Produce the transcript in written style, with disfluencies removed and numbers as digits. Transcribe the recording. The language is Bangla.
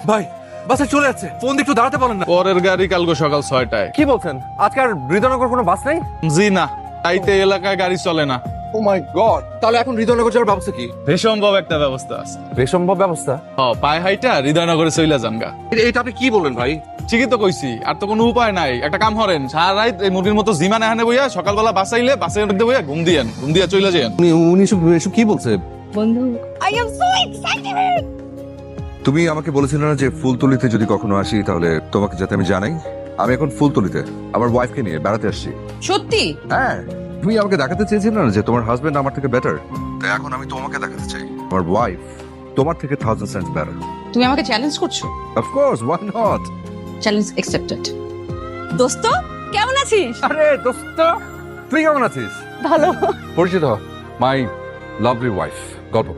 ভাই বাসে চলে যাচ্ছে, ফোন দিয়ে একটু দাঁড়াতে পারেন না? পরের গাড়ি কালকে সকাল 6টায়। কি বলছেন? আজকে আর হৃদয়নগর কোনো বাস নেই? জি না, তাইতে এলাকায় গাড়ি চলে না। ও মাই গড, তাহলে এখন হৃদয়নগর যাওয়ার ব্যবস্থা কি? বেসম্ভব একটা ব্যবস্থা আছে। বেসম্ভব ব্যবস্থা? পায়ে হাইটা হৃদয়নগরে চইলা জানগা। এটা আপনি কি বললেন ভাই? ঠিকই তো কইছি, আর তো কোনো উপায় নাই। একটা কাম করেন, সারা রাত এই মুরগির মতো জিমান এখানে বইয়া সকালবেলা বাসাইলে বাসের মধ্যে বইয়া ঘুম দিয়া চইলা যান। উনি এসব কি বলছে? বন্ধু, আই এম সো এক্সাইটেড। তুমি আমাকে বলেছিলে না যে ফুলতলিতে যদি কখনো আসি তাহলে তোমাকে যাতে আমি জানাই। আমি এখন ফুলতলিতে আমার ওয়াইফকে নিয়ে বেড়াতে আসছি। সত্যি? হ্যাঁ, তুমি আমাকে দেখাতে চেয়েছিলে না যে তোমার হাজবেন্ড আমার থেকে বেটার, তাই এখন আমি তোমাকে দেখাতে চাই আমার ওয়াইফ তোমার থেকে 1000 টাইমস বেটার। তুমি আমাকে চ্যালেঞ্জ করছো? Of course, why not. Challenge accepted. দোস্ত, কেমন আছিস? আরে দোস্ত, তুই কেমন আছিস? ভালো। পরিচিত মাই লাভলি ওয়াইফ, গল্প।